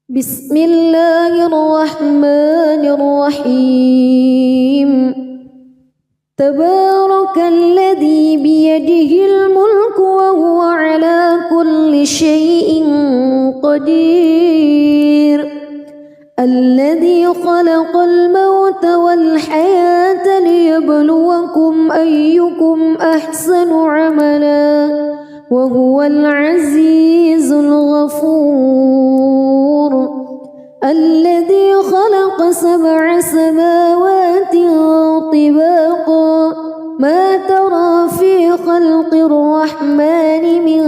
بسم الله الرحمن الرحيم تبارك الذي بيده الملك وهو على كل شيء قدير الذي خلق الموت والحياة ليبلوكم أيكم أحسن عملا وهو العزيز الغفور الذي خلق 7 سماوات طباقا ما ترى في خلق الرحمن من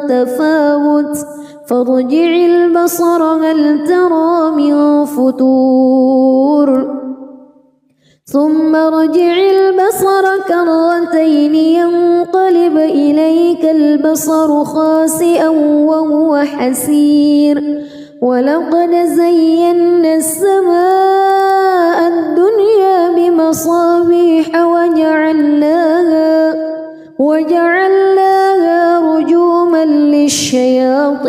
تفاوت فارجع البصر هل ترى من فتور ثم ارجع البصر كرتين ينقلب إليك البصر خاسئا وهو حسير ولقد زينا السماء الدنيا بمصابيح وجعلناها رجوما للشياطين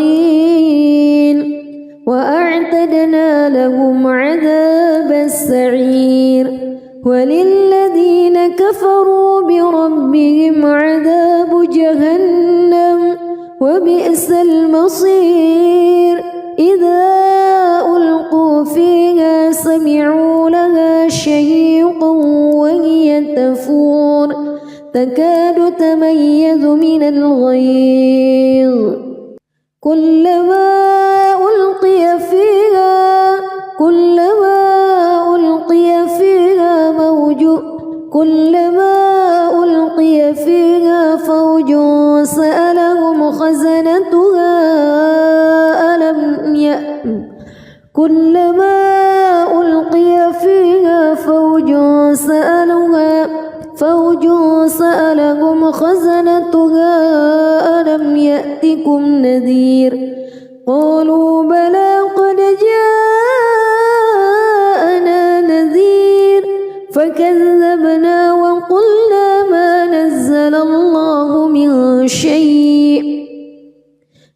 وأعتدنا لهم عذاب السعير وللذين كفروا بربهم عذاب جهنم وبئس المصير إذا ألقوا فيها سمعوا لها شهيقا وهي تفور تكاد تميز من الغيظ كلما ألقي فيها فوج سألهم خزنتها ألم يأتكم نذير قالوا بلى قد جاءنا نذير فكذبنا وقلنا ما نزل الله من شيء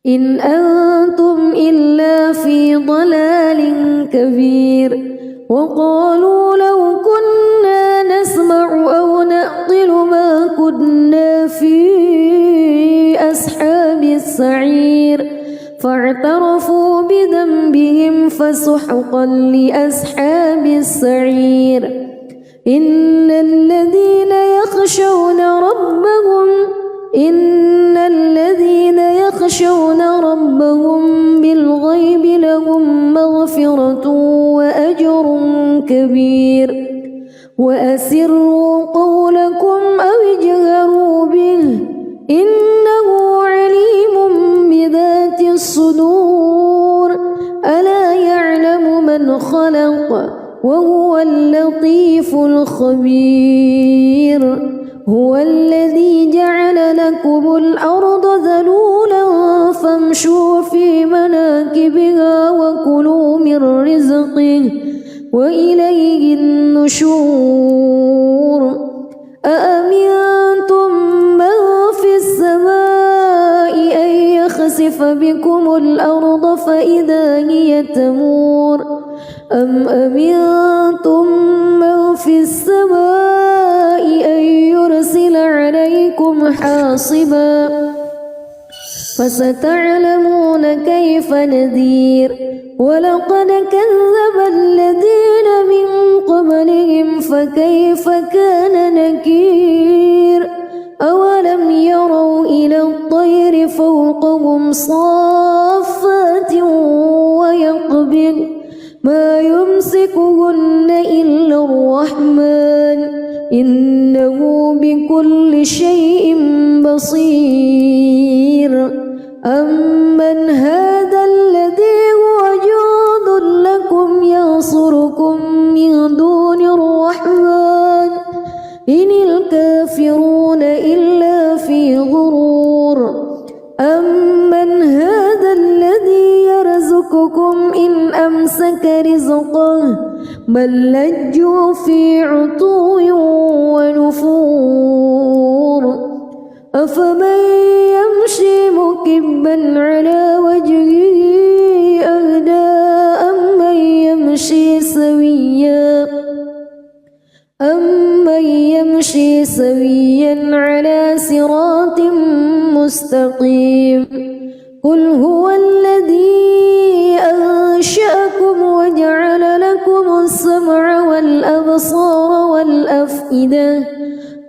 إن أنتم إلا في ضلال كبير وقالوا لو كنا نسمع أو نعقل ما كنا في أصحاب السعير فاعترفوا بذنبهم فسحقا لأصحاب السعير إن الذين يخشون ربهم بالغيب لهم مغفرة وأجر كبير وأسروا قولكم أو اجهروا به إنه عليم بذات الصدور ألا يعلم من خلق وهو اللطيف الخبير هو الذي جعل لكم الأرض ذلولا فامشوا في مناكبها وكلوا من رزقه وإليه النشور أأمنتم من في السماء أن يخسف بكم الأرض فإذا هي تمور أم أمنتم من في السماء أن يرسل عليكم حاصبا فستعلمون كيف نذير ولقد كذب الذين من قبلهم فكيف كان نكير أولم يروا إلى الطير فوقهم صافات ويقبض ما يمسكهن إلا الرحمن إنه بكل شيء بصير أمن هذا الذي هو جند لكم ينصركم من دون الرحمن إن الكافرون إلا في غرور أمن هذا الذي يرزقكم إن أمسك رزقه بل لجوا في عتو ونفور أفمن يمشي مكبا على وجهه أهدى سويا على صراط مستقيم قل هو الذي أنشأكم وجعل لكم السمع والأبصار والأفئدة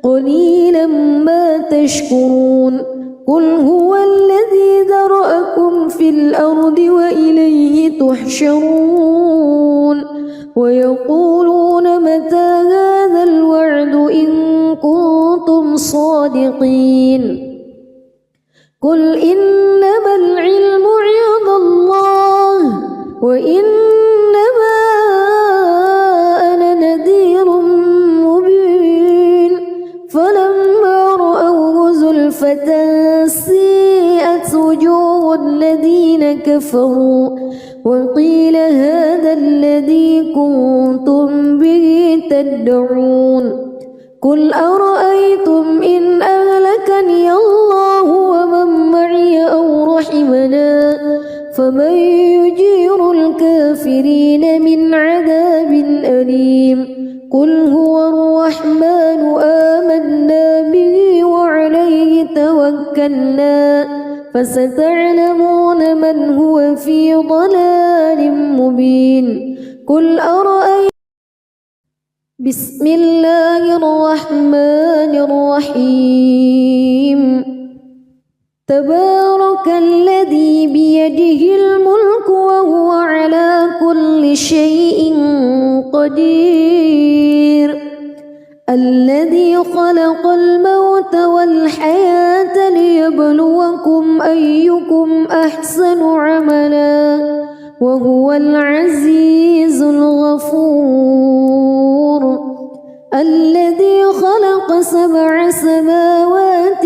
قليلا ما تشكرون قل هو الذي ذرأكم في الأرض وإليه تحشرون ويقولون متى هذا الوعد إن كنتم صادقين قل إنما العلم عند الله وإنما أنا نذير مبين فلما رأوه زلفة سيئت وجوه الذين كفروا وقيل هذا الذي كنتم به تدعون قل أرأيتم إن أهلكني الله ومن معي أو رحمنا فمن يجير الكافرين من عذاب أليم قل هو الرحمن آمنا به وعليه توكلنا فستعلمون من هو في ضلال مبين قل أرأيتم بسم الله الرحمن الرحيم تبارك الذي بيده الملك وهو على كل شيء قدير الذي خلق الموت والحياة ليبلوكم أيكم أحسن عملا وهو العزيز الغفور الذي خلق 7 سماوات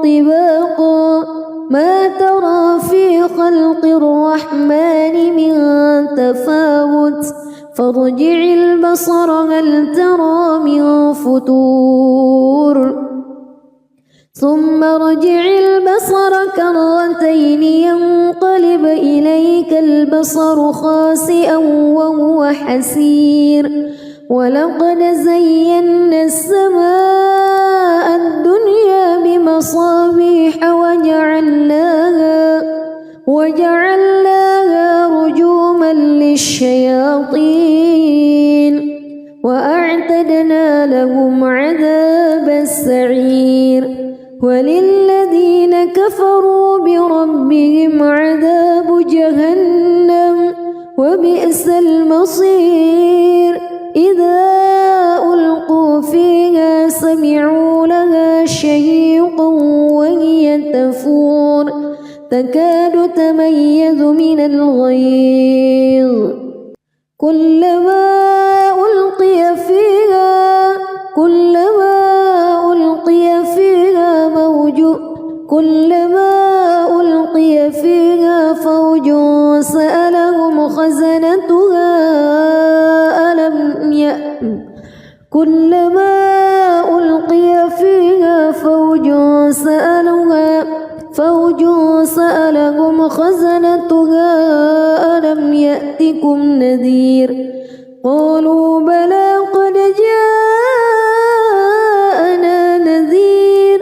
طباقا ما ترى في خلق الرحمن من تفاوت فارجع البصر هل ترى من فتور ثم ارجع البصر كرتين ينقلب إليك البصر خاسئا وهو حسير ولقد زينا السماء الدنيا بمصابيح وجعلناها رجوما للشياطين وأعتدنا لهم عذاب السعير وللذين كفروا بربهم عذاب جهنم وبئس المصير إذا ألقوا فيها سمعوا لها شهيقا وهي تفور تكاد تميز من الغيظ كلما ألقي فيها فوج سألهم خزنتها كلما ألقي فيها فوج سألهم خزنتها ألم يأتكم نذير قالوا بلى قد جاءنا نذير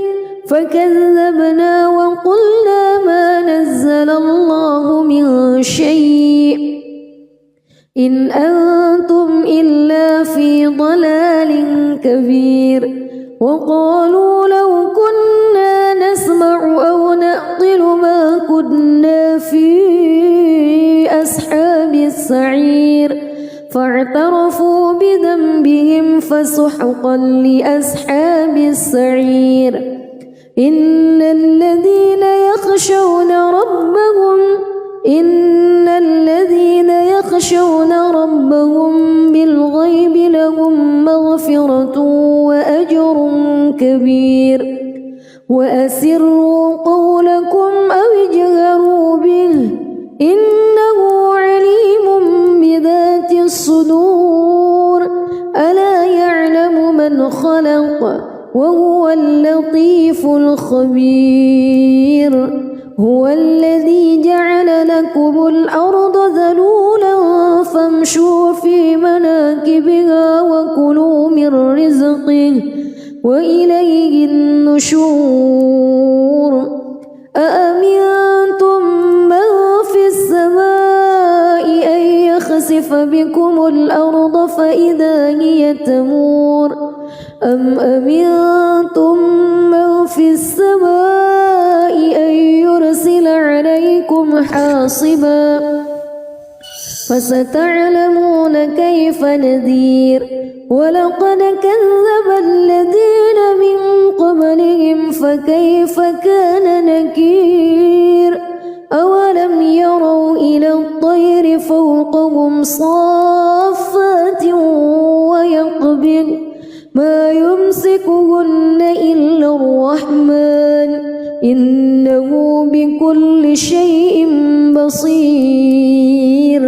فكذبنا وقلنا ما نزل الله من شيء إن أنتم إلا في ضلال كبير وقالوا لو كنا نسمع أو نعقل ما كنا في أصحاب السعير فاعترفوا بذنبهم فسحقا لأصحاب السعير إن الذين يخشون ربهم بالغيب لهم مغفرة وأجر كبير وأسروا قولكم أو اجهروا به إنه عليم بذات الصدور ألا يعلم من خلق وهو اللطيف الخبير هو الذي جعل لكم الأرض ذلولا فامشوا في مناكبها وكلوا من رزقه وإليه النشور أأمنتم من في السماء أن يخسف بكم الأرض فإذا هي تمور أم أمنتم من في السماء أن يرسل عليكم حاصبا فستعلمون كيف نذير ولقد كذب الذين من قبلهم فكيف كان نكير أولم يروا إلى الطير فوقهم صافات ويقبض ما يمسكهن إلا الرحمن إنه بكل شيء بصير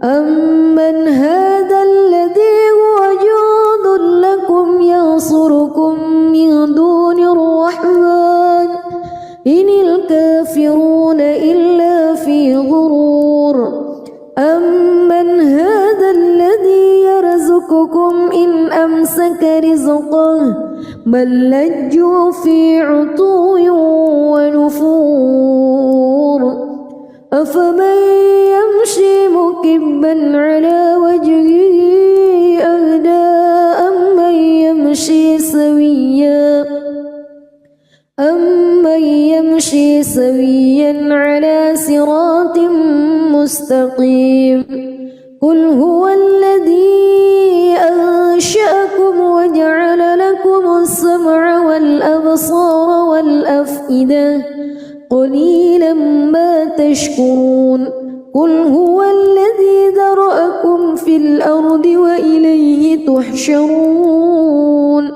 أمن هذا الذي هو جند لكم ينصركم من دون الرحمن إن الكافرون إلا في غرور أمن هذا الذي يرزقكم إن أمسك رزقه بل لجوا في عتو ونفور أفمن يمشي مكبا على وجهه أهدى أمن يمشي سويا على صراط مستقيم قل هو الذي أنشأكم وجعل لكم السمع والأبصار والأفئدة قليلا ما تشكرون قل هو الذي ذرأكم في الأرض وإليه تحشرون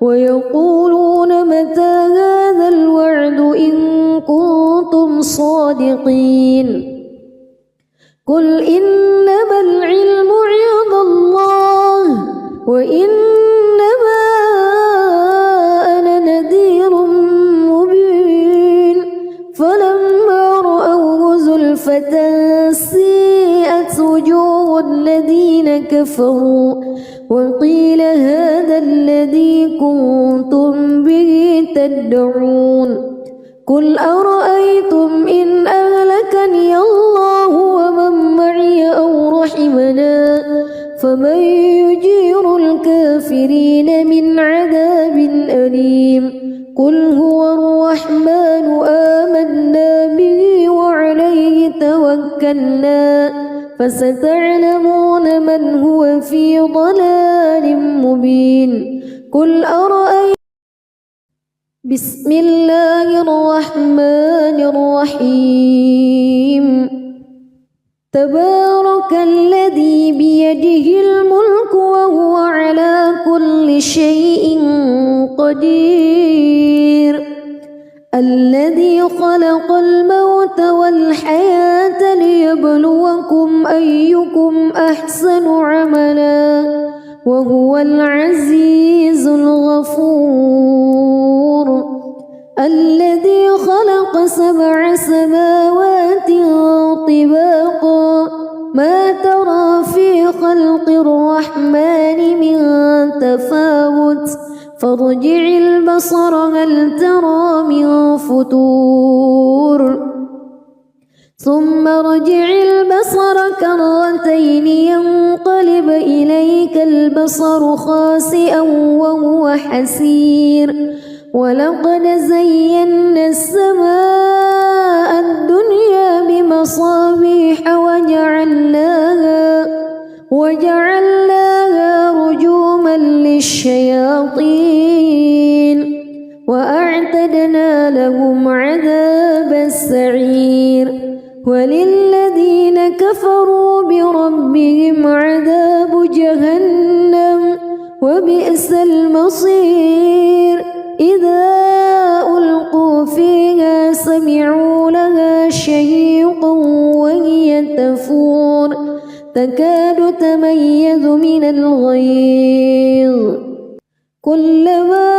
ويقولون متى هذا الوعد إن كنتم صادقين قل إنما العلم عند الله وإنما أنا نذير مبين فلما رأوه زلفة سيئت وجوه الذين كفروا وقيل هذا الذي كنتم به تدعون قل أرأيتم إن أهلكني الله ومن معي أو رحمنا فمن يجير الكافرين من عذاب أليم قل هو الرحمن آمنا به وعليه توكلنا فستعلمون من هو في ضلال مبين قل أرأيتم بسم الله الرحمن الرحيم تبارك الذي بيده الملك وهو على كل شيء قدير الذي خلق الموت والحياة ليبلوكم أيكم أحسن عملا وهو العزيز الغفور الذي خلق 7 سماوات طباقا ما ترى في خلق الرحمن من تفاوت فارجع البصر هل ترى من فتور ثم ارجع البصر كرتين ينقلب إليك البصر خاسئا وهو حسير ولقد زينا السماء الدنيا بمصابيح وجعلناها رجوما للشياطين وأعتدنا لهم عذاب السعير وللذين كفروا بربهم عذاب جهنم وبئس المصير إذا ألقوا فيها سمعوا لها شهيقا وهي تفور تكاد تميز من الغيظ كلما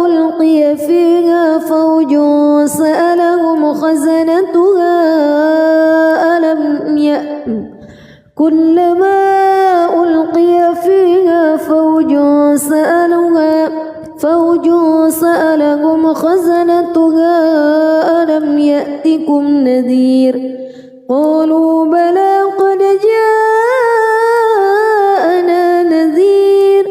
ألقي فيها فوج سألهم خزنتها فوج سألهم خزنتها ألم يأتكم نذير قالوا بلى قد جاءنا نذير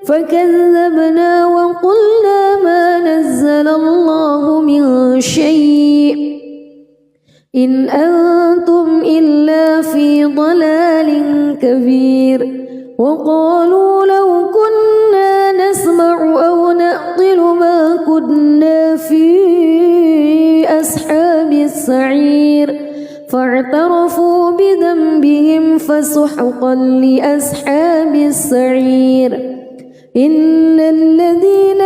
فكذبنا وقلنا ما نزل الله من شيء إن أنتم إلا في ضلال كبير وقالوا لو كنا نسمع أو نعقل ما كنا في أصحاب السعير فاعترفوا بذنبهم فسحقا لأصحاب السعير إن الذين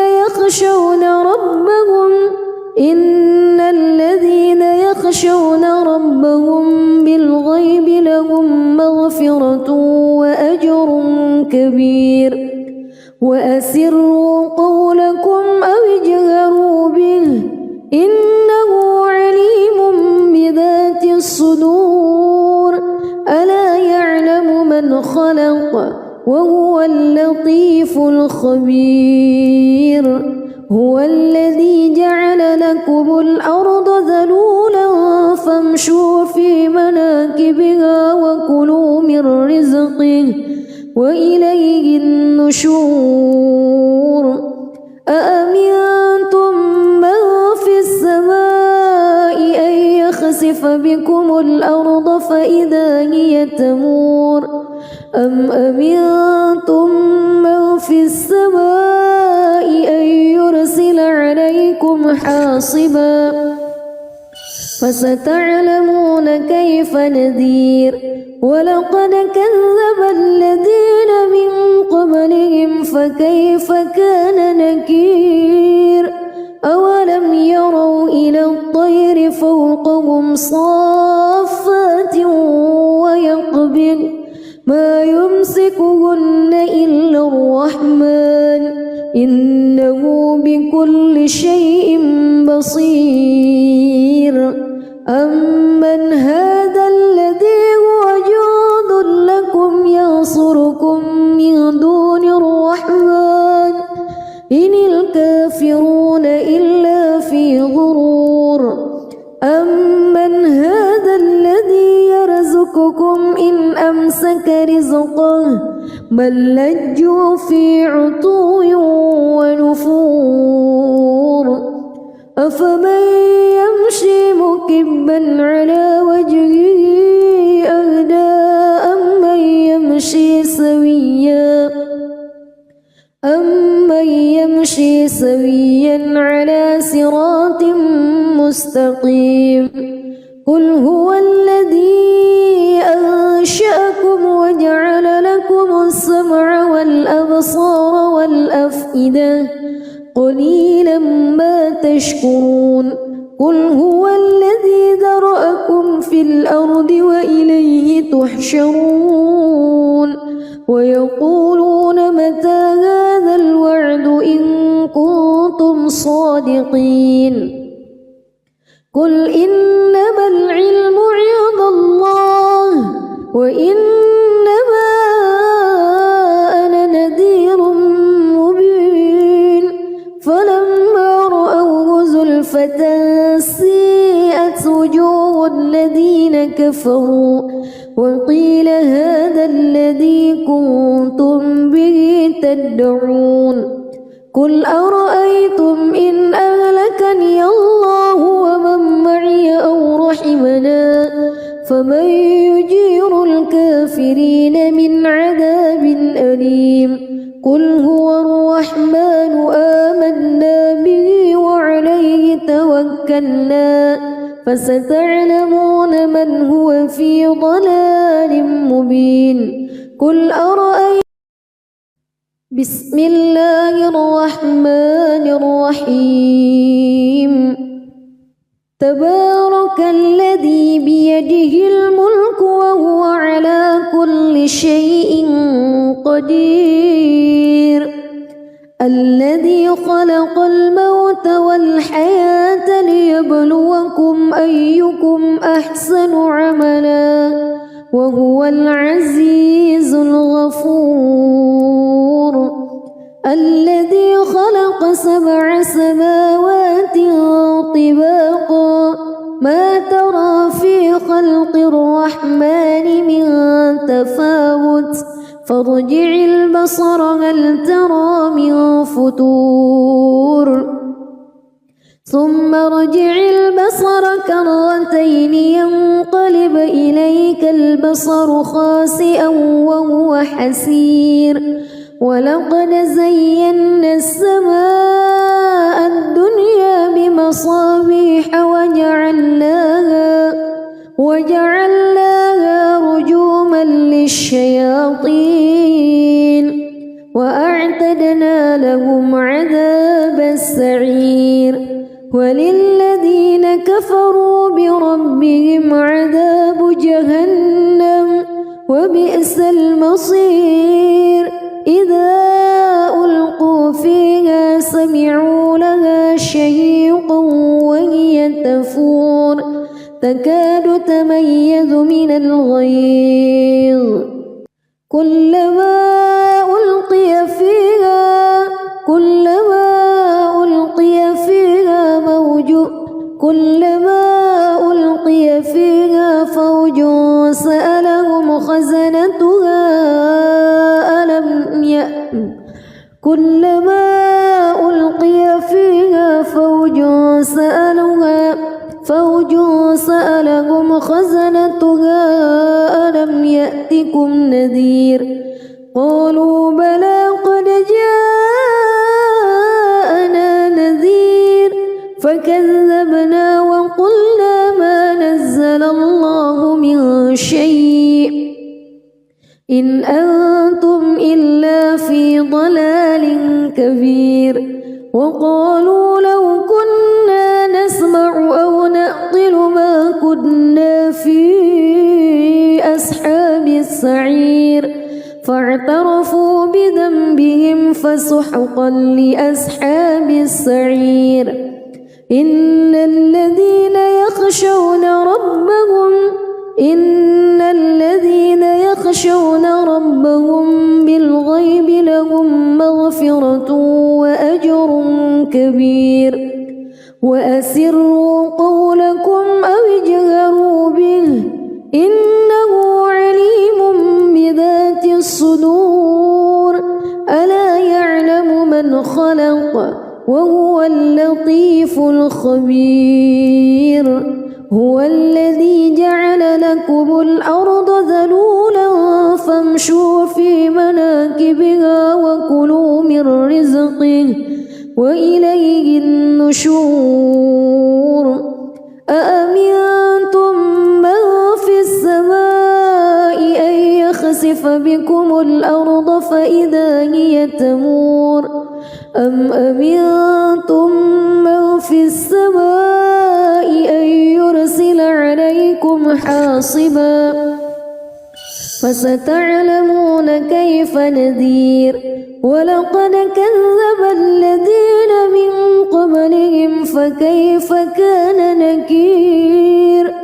يخشون ربهم بالغيب لهم مغفرة وأجر كبير وأسروا قولكم أو اجهروا به إنه عليم بذات الصدور ألا يعلم من خلق وهو اللطيف الخبير هو الذي جعل لكم الأرض ذلولا فامشوا في مناكبها وكلوا من رزقه وإليه النشور أأمنتم من في السماء أن يخسف بكم الأرض فإذا هي تمور أم أمنتم من في السماء أن يرسل عليكم حاصبا فستعلمون كيف نذير ولقد كذب الذين من قبلهم فكيف كان نكير أولم يروا إلى الطير فوقهم صافات ويقبض ما يمسكهن إلا الرحمن إنه بكل شيء بصير أمن هذا الذي هو جند لكم ينصركم من دون الرحمن إن الكافرون إلا في غرور أمن هذا الذي يرزقكم إن أمسك رزقه بل لجوا في عتو ونفور أفمن يمشي مكبا على وجهه أهدى أمن يمشي سويا على صراط مستقيم قل هو الذي أنشأكم وجعل لكم السمع والأبصار والأفئدة قليلا ما تشكرون قل هو الذي ذرأكم في الأرض وإليه تحشرون ويقولون متى هذا الوعد إن كنتم صادقين قل إنما العلم عند الله وإنما أنا نذير مبين فلما رأوه زلفة سيئت وجوه الذين كفروا وقيل هذا الذي كنتم به تدعون قل أرأيتم إن أهلكني الله ومن معي أو رحمنا فمن يجير الكافرين من عذاب أليم قل هو الرحمن آمنا به وعليه توكلنا فستعلمون من هو في ضلال مبين قل أرأيتم بسم الله الرحمن الرحيم تبارك الذي بيده الملك وهو على كل شيء قدير الذي خلق الموت والحياة ليبلوكم أيكم أحسن عملا وهو العزيز الغفور الذي خلق خلق 7 سماوات طباقا ما ترى في خلق الرحمن من تفاوت فارجع البصر هل ترى من فتور ثم ارجع البصر كرتين ينقلب إليك البصر خاسئا وهو حسير ولقد زينا السماء الدنيا بمصابيح وجعلناها رجوما للشياطين وأعتدنا لهم عذاب السعير وللذين كفروا بربهم عذاب جهنم وبئس المصير إذا ألقوا فيها سمعوا لها شهيقا وهي تفور تكاد تميز من الغيظ كلما ألقي فيها فوج سألهم خزنتها ألم يأتكم نذير قالوا بلى قد جاءنا نذير فكذبنا وقلنا ما نزل الله من شيء إن أنتم إلا في ضلال كبير وقالوا لو كنا نسمع أو نعقل ما كنا في أصحاب السعير فاعترفوا بذنبهم فسحقا لأصحاب السعير إن الذين يخشون ربهم بالغيب لهم مغفرة وأجر كبير وأسروا قولكم أو اجهروا به إنه عليم بذات الصدور ألا يعلم من خلق وهو اللطيف الخبير هو الذي جعل لكم الأرض ذلولا فامشوا في مناكبها وكلوا من رزقه وإليه النشور أأمنتم من في السماء أن يخسف بكم الأرض فإذا هي تمور أم أمنتم من في السماء أن يرسل عليكم حاصبا فستعلمون كيف نذير ولقد كذب الذين من قبلهم فكيف كان نكير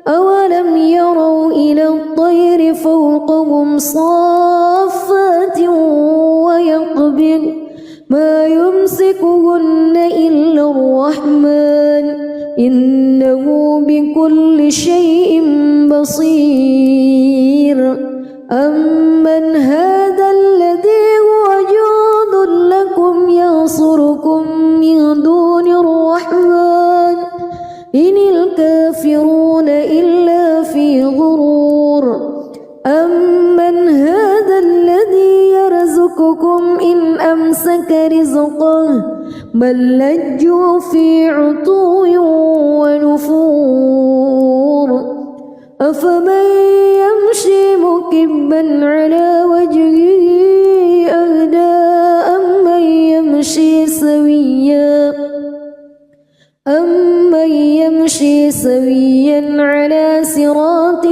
أولم يروا إلى الطير فوقهم صافات ويقبض ما يمسكهن إلا الرحمن إنه بكل شيء بصير أمن هذا الذي هو جند لكم ينصركم من دون الرحمن إن الكافرون إلا في غرور أمن هذا الذي يرزقكم إن أمسك رزقه بل لجوا في عتو ونفور أفمن يمشي مكبا على وجهه أهدى أمن يمشي سويا على صراط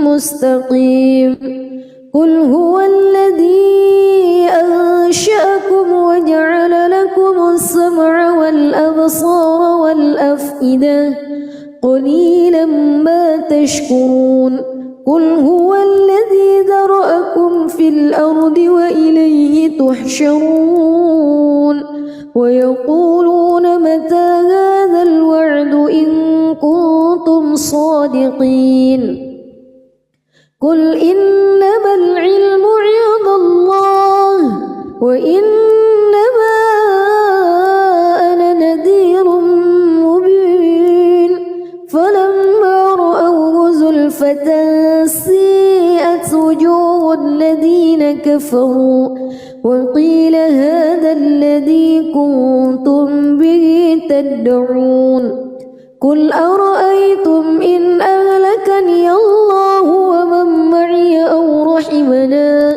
مستقيم قل هو الذي أنشأكم وجعل لكم السمع والأبصار والأفئدة قليلا ما تشكرون قل هو الذي ذرأكم في الأرض وإليه تحشرون ويقولون متى هذا الوعد إن كنتم صادقين قل إنما العلم عند الله وإنما أنا نذير مبين فلما رأوه زلفة سيئت وجوه الذين كفروا وقيل هذا الذي كنتم به تدعون قل أرأيتم إن أهلكني الله ومن معي أو رحمنا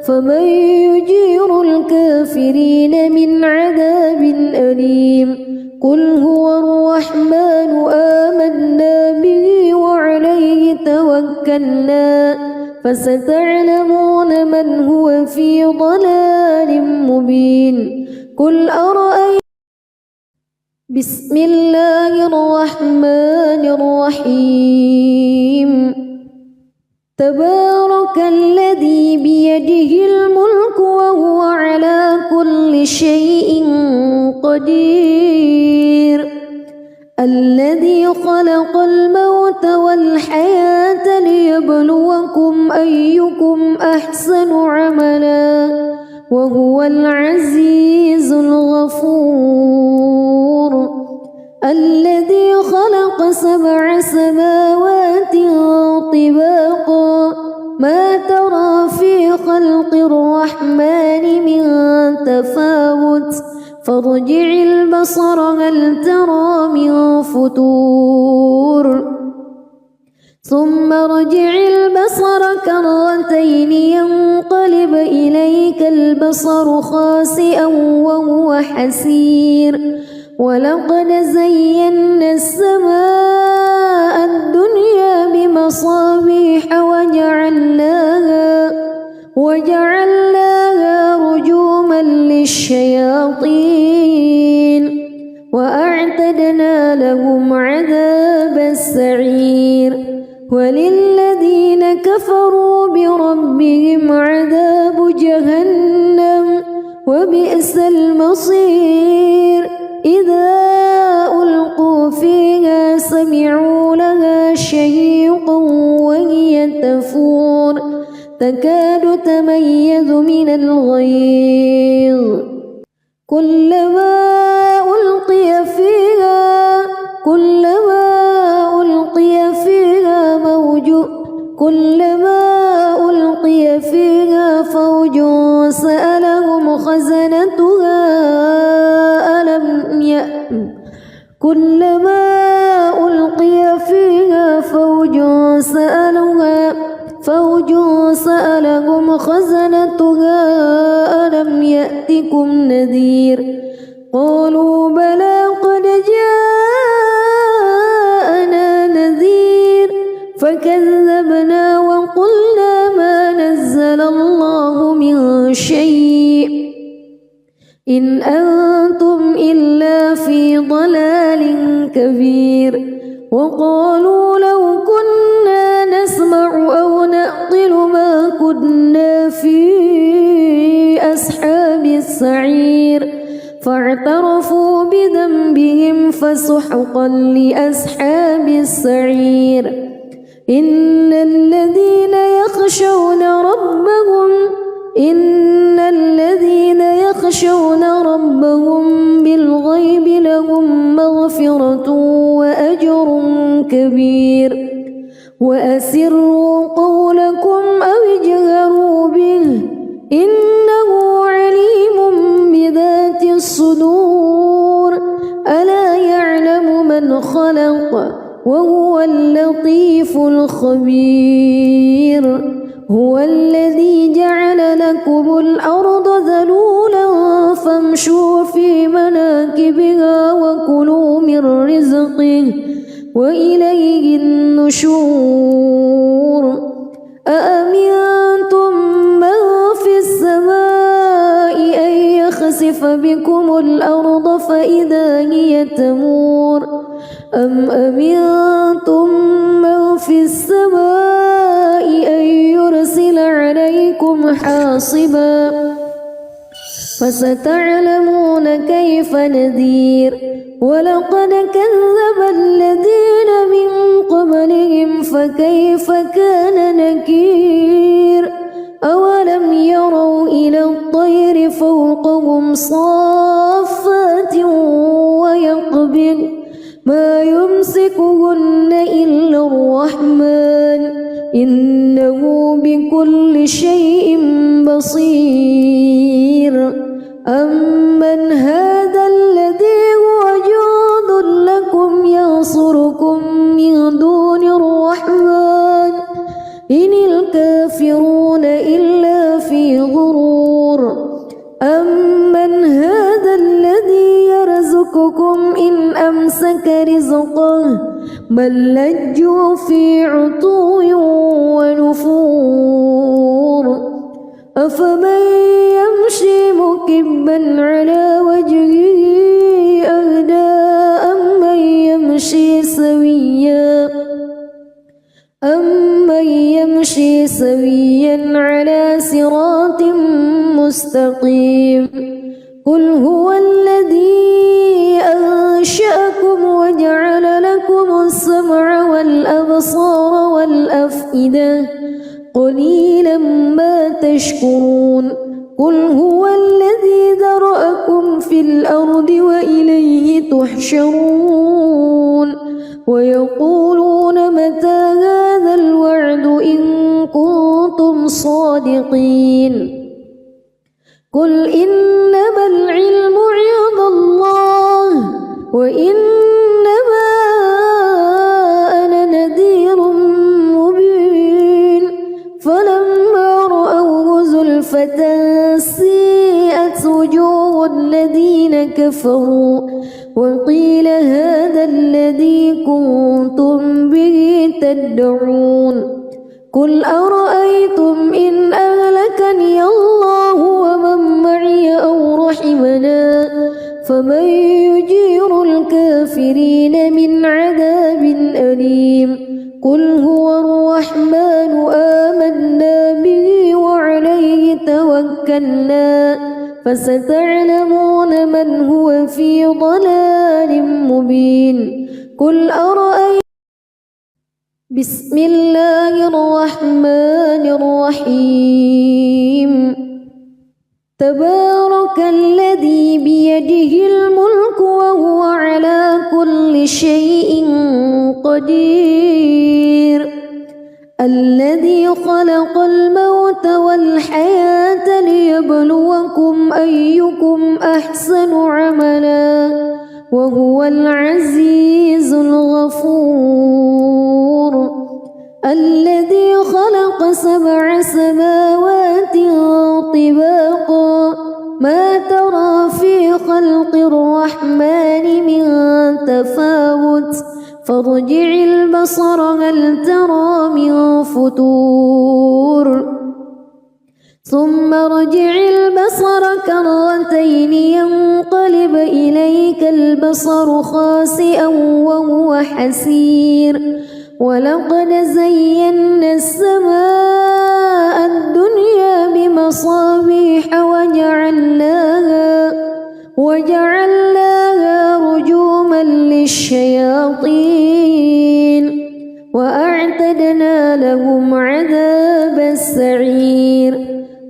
فمن يجير الكافرين من عذاب أليم قل هو الرحمن آمنا به وعليه توكلنا فستعلمون من هو في ضلال مبين قل أرأيتم بسم الله الرحمن الرحيم تبارك الذي بيده الملك وهو على كل شيء قدير الذي خلق الموت والحياة ليبلوكم أيكم أحسن عملا وهو العزيز الغفور الذي خلق 7 سماوات طباقا ما ترى في خلق الرحمن من تفاوت فارجع البصر هل ترى من فطور ثم ارجع البصر كرتين ينقلب إليك البصر خاسئا وهو حسير ولقد زينا السماء الدنيا بمصابيح وجعلناها رجوما للشياطين وأعتدنا لهم عذاب السعير وللذين كفروا بربهم عذاب جهنم وبئس المصير إذا ألقوا فيها سمعوا لها شهيقا وهي تفور تكاد تميز من الغيظ كلما ألقي فيها فوج سألهم خزنتها كلما ألقي فيها فوج سألهم خزنتها ألم يأتكم نذير قالوا بلى قد جاءنا نذير فكذبنا وقلنا ما نزل الله من شيء إن أنتم إلا في ضلال كبير وقالوا لو كنا نسمع أو نعقل ما كنا في أصحاب السعير فاعترفوا بذنبهم فسحقا لأصحاب السعير إن الذين يخشون ربهم بالغيب لهم مغفرة وأجر كبير وأسروا قولكم أو اجهروا به إنه عليم بذات الصدور ألا يعلم من خلق وهو اللطيف الخبير هو الذي جعل لكم الأرض ذلولا فامشوا في مناكبها وكلوا من رزقه وإليه النشور أأمنتم من في السماء أن يخسف بكم الأرض فإذا هي تمور أم أمنتم من في السماء أن يرسل عليكم حاصبا فستعلمون كيف نذير ولقد كذب الذين من قبلهم فكيف كان نكير أولم يروا إلى الطير فوقهم صافات ويقبض ما يمسكهن إلا الرحمن إنه بكل شيء بصير أمن هذا الذي هو جند لكم ينصركم من دون الرحمن إن الكافرون إلا في غرور أمن هذا الذي يرزقكم إن أمسك رزقه بل لجوا في عتو ونفور أفمن يمشي مكبا على وجهه أهدى أمن يمشي سويا على صراط مستقيم قل هو الذي أنشأكم وجعل لكم السمع والأبصار والأفئدة قليلا ما تشكرون قل هو الذي ذرأكم في الأرض وإليه تحشرون ويقولون متى هذا الوعد إن كنتم صادقين قل إنما العلم عند الله وإنما أنا نذير مبين فلما رأوه زلفة سيئت وجوه الذين كفروا وقيل هذا الذي كنتم به تدعون قل أرأيتم إن أهلكني الله ومن معي أو رحمنا فمن يجير الكافرين من عذاب أليم قل هو الرحمن آمنا به وعليه توكلنا فستعلمون من هو في ضلال مبين قل أرأيتم بسم الله الرحمن الرحيم تبارك الذي بيده الملك وهو على كل شيء قدير الذي خلق الموت والحياة ليبلوكم أيكم أحسن عملا وهو العزيز الغفور الذي خلق 7 سماوات طباقا ما ترى في خلق الرحمن من تفاوت فارجع البصر هل ترى من فطور ثم ارجع البصر كرتين ينقلب إليك البصر خاسئا وهو حسير ولقد زينا السماء الدنيا بمصابيح وجعلناها رجوما للشياطين وأعتدنا لهم عذاب السعير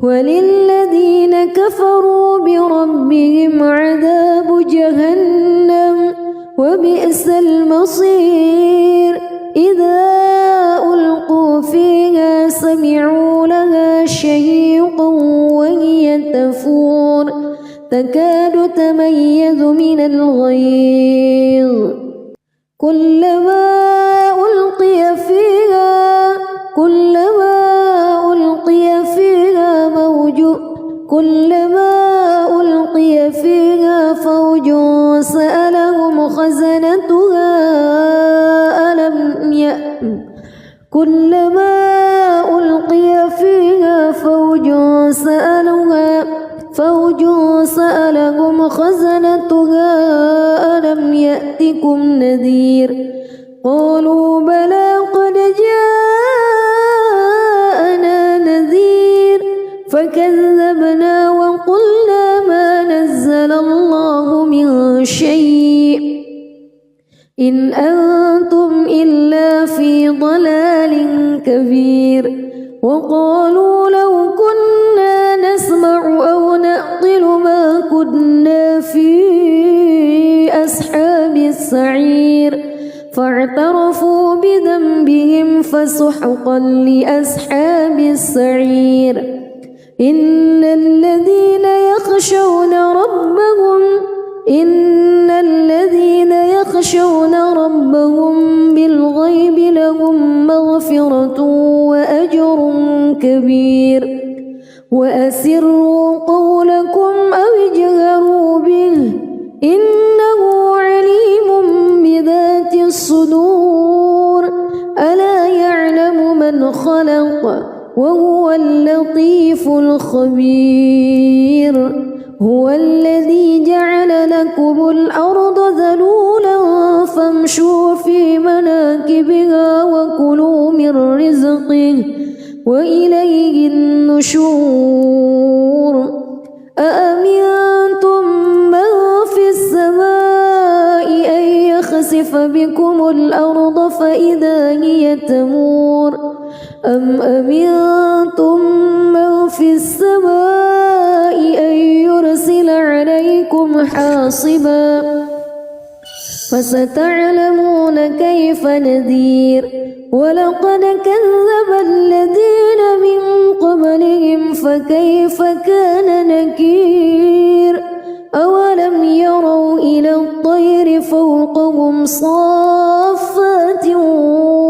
وللذين كفروا بربهم عذاب جهنم وبئس المصير إذا ألقوا فيها سمعوا لها شهيقا وهي تفور تكاد تميز من الغيظ كلما ألقي فيها فوج سألهم خزنتها كلما ألقي فيها فوج سألهم خزنتها ألم يأتكم نذير قالوا بلى قد جاءنا نذير فكذبنا وقلنا ما شيء إن أنتم إلا في ضلال كبير وقالوا لو كنا نسمع أو نعقل ما كنا في أصحاب السعير فاعترفوا بذنبهم فسحقا لأصحاب السعير إن الذين يخشون ربهم بالغيب لهم مغفرة وأجر كبير وأسروا قولكم أو اجهروا به إنه عليم بذات الصدور ألا يعلم من خلق وهو اللطيف الخبير هو الذي جعل لكم الأرض ذلولا فامشوا في مناكبها وكلوا من رزقه وإليه النشور أأمنتم من في السماء أن يخسف بكم الأرض فإذا هي تمور أم أمنتم من في السماء أن يرسل عليكم حاصبا فستعلمون كيف نذير ولقد كذب الذين من قبلهم فكيف كان نكير أولم يروا إلى الطير فوقهم صافات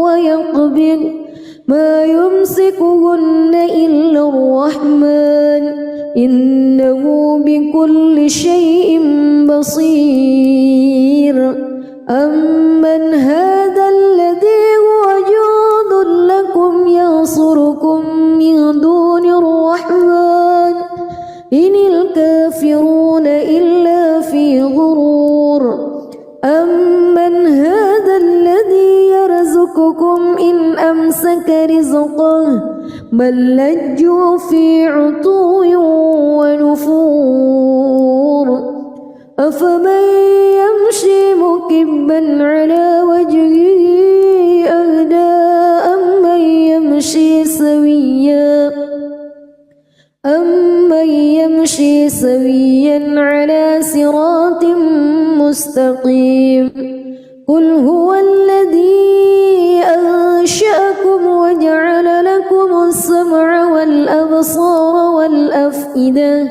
ويقبض ما يمسكهن إلا الرحمن إنه بكل شيء بصير أمن هذا الذي هو جند لكم ينصركم من دون الرحمن إن الكافرون إلا في غرور أمن هذا الذي يرزقكم إن أمسك رزقه بل لجوا في عتو ونفور أفمن يمشي مكبا على وجهه أهدى أمن يمشي سويا على صراط مستقيم قل هو الذي أنشأكم وجعل لكم السمع والأبصار والأفئدة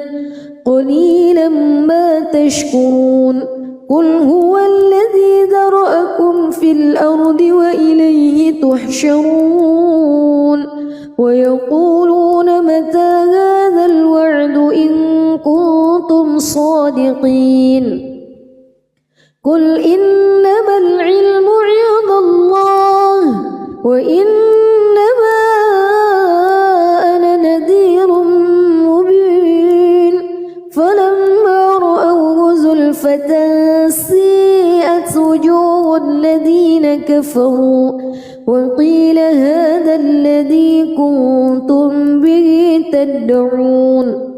قليلا ما تشكرون قل هو الذي ذرأكم في الأرض وإليه تحشرون ويقولون متى هذا الوعد إن كنتم صادقين قل إنما العلم عند الله وإنما أنا نذير مبين فلما رأوه زلفة سيئت وجوه الذين كفروا وقيل هذا الذي كنتم به تدعون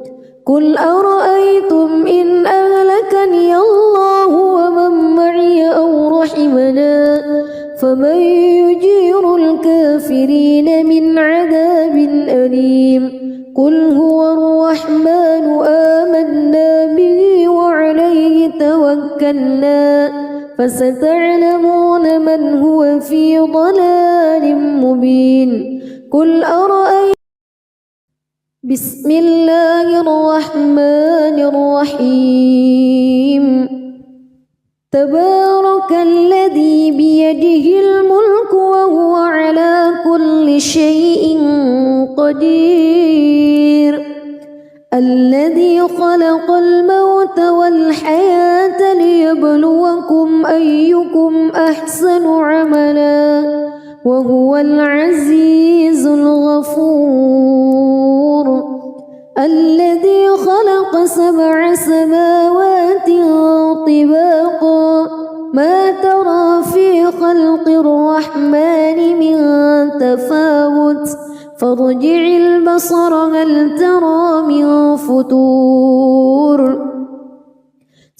قل أرأيتم إن أهلكني الله ومن معي أو رحمنا فمن يجير الكافرين من عذاب أليم قل هو الرحمن آمنا به وعليه توكلنا فستعلمون من هو في ضلال مبين قل أرأيتم بسم الله الرحمن الرحيم تبارك الذي بيده الملك وهو على كل شيء قدير الذي خلق الموت والحياة ليبلوكم أيكم أحسن عملا وهو العزيز الغفور الذي خلق 7 سماوات طباقا ما ترى في خلق الرحمن من تفاوت فارجع البصر هل ترى من فتور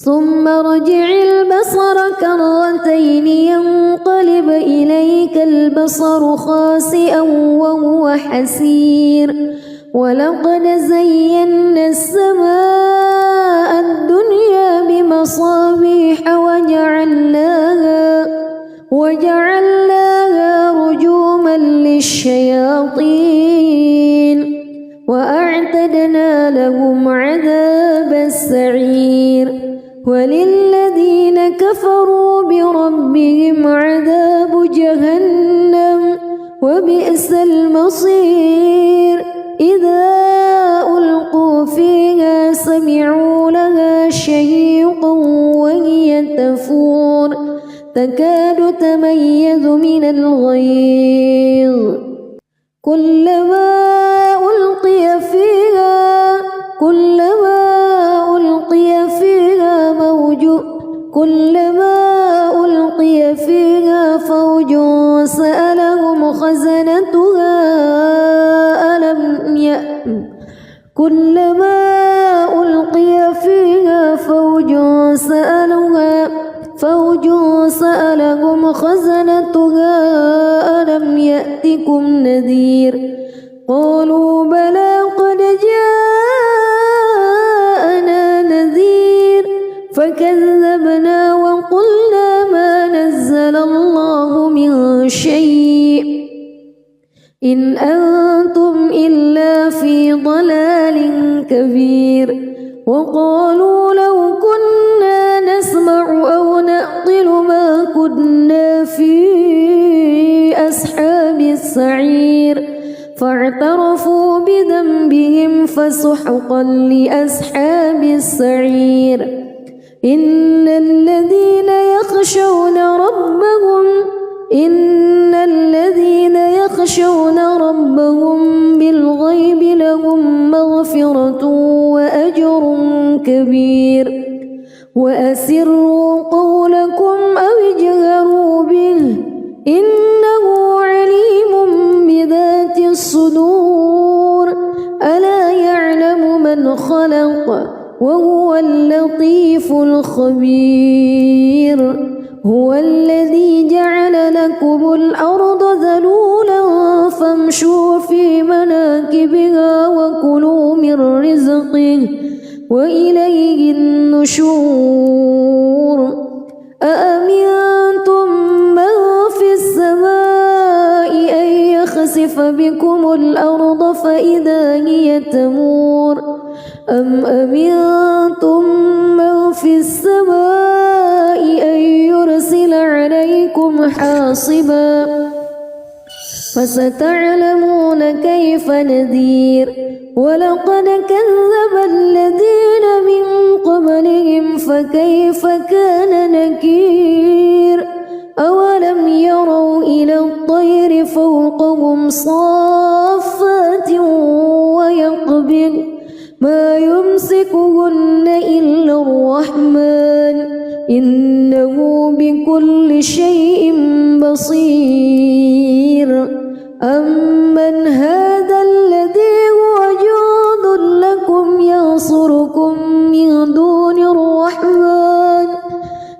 ثم ارجع البصر كرتين ينقلب إليك البصر خاسئا وهو حسير ولقد زينا السماء الدنيا بمصابيح وجعلناها رجوما للشياطين وأعتدنا لهم عذاب السعير وللذين كفروا بربهم عذاب جهنم وبئس المصير إذا ألقوا فيها سمعوا لها شهيقا وهي تفور تكاد تميز من الغيظ كلما ألقي فيها فوج سألهم خزنتها ألم يأتكم نذير قالوا بلى قد جاءنا نذير فكذبنا وقلنا ما نزل الله من شيء إن أنتم إلا في ضلال كبير وقالوا لو كنا نسمع أو نعقل ما كنا في أصحاب السعير فاعترفوا بذنبهم فسحقا لأصحاب السعير إن الذين يخشون ربهم بالغيب لهم مغفرة وأجر كبير وأسروا قولكم أو اجهروا به إنه عليم بذات الصدور ألا يعلم من خلق وهو اللطيف الخبير هو الذي جعل لكم الأرض ذلولا فامشوا في مناكبها وكلوا من رزقه وإليه النشور أأمنتم من في السماء أن يخسف بكم الأرض فإذا هي تمور أم أمنتم من في السماء أن يرسل عليكم حاصبا فستعلمون كيف نذير ولقد كذب الذين من قبلهم فكيف كان نكير أولم يروا إلى الطير فوقهم صافات ويقبض ما يمسكهن إلا الرحمن إنه بكل شيء بصير أمن هذا الذي هو جند لكم ينصركم من دون الرحمن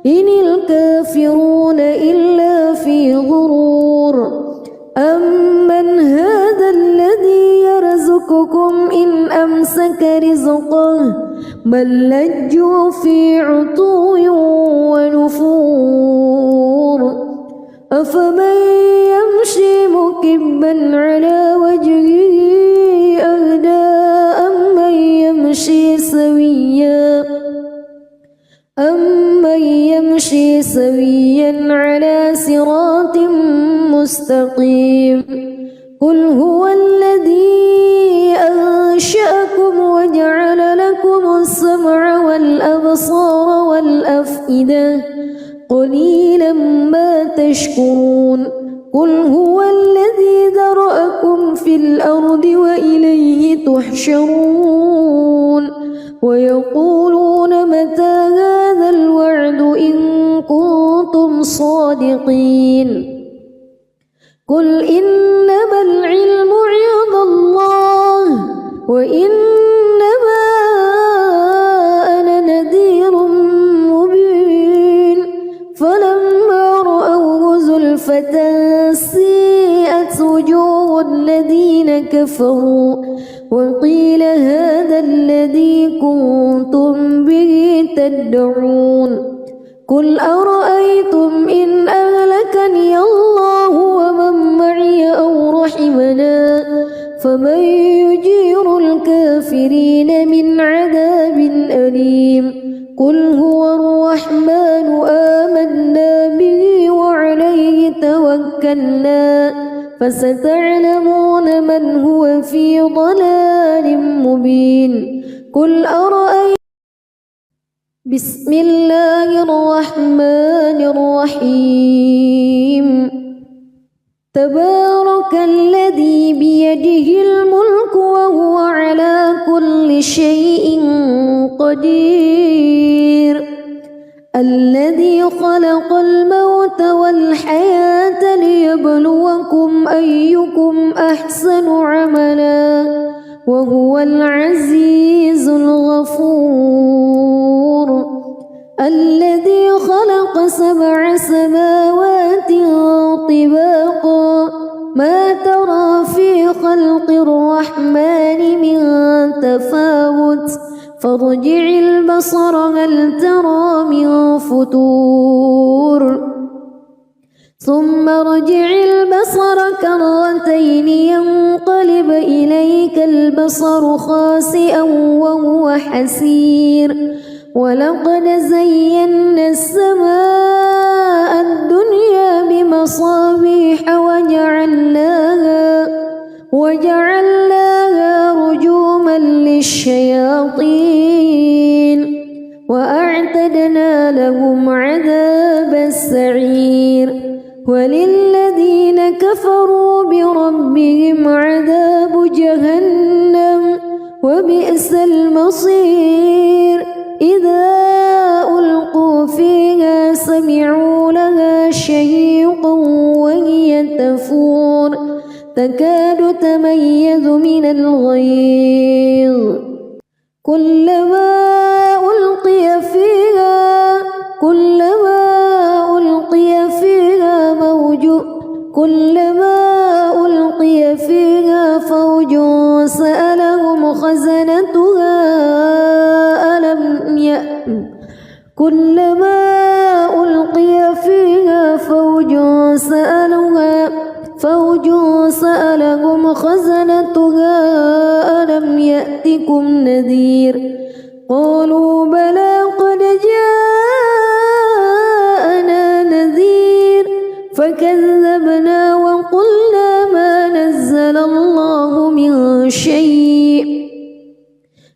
إن الكافرون إلا في غرور أمن هذا الذي يرزقكم إن أمسك رزقه بل لجوا في عتو ونفور أفمن يمشي مكبا على وجهه أهدى أمن يمشي سويا على صراط مستقيم قل هو الذي أنشأكم وجعل لكم السمع والأبصار والأفئدة قليلا ما تشكرون قل هو الذي ذرأكم في الأرض وإليه تحشرون ويقولون متى هذا الوعد إن كنتم صادقين قل إنما العلم عند الله وإنما أنا نذير كفروا وقيل هذا الذي كنتم به تدعون قل أرأيتم إن أهلكني الله ومن معي أو رحمنا فمن يجير الكافرين من عذاب أليم قل هو الرحمن آمنا به وعليه توكلنا فستعلمون من هو في ضلال مبين قل أرأيتم بسم الله الرحمن الرحيم تبارك الذي بيده الملك وهو على كل شيء قدير الذي خلق الموت والحياة ليبلوكم أيكم أحسن عملا وهو العزيز الغفور الذي خلق 7 سماوات طباقا ما ترى في خلق الرحمن من تفاوت فارجع البصر هل ترى من فتور ثم ارجع البصر كرتين ينقلب إليك البصر خاسئا وهو حسير ولقد زينا السماء الدنيا بمصابيح وجعلناها رجوما للشياطين وأعتدنا لهم عذاب السعير وللذين كفروا بربهم عذاب جهنم وبئس المصير إذا ألقوا فيها سمعوا لها شهيقا وهي تفور تكاد تميز من الغيظ كلما ألقي فيها فوج سألهم خزنتها ألم يأتكم نذير قالوا بلى قد جاءنا نذير فكذبنا وقلنا ما نزل الله من شيء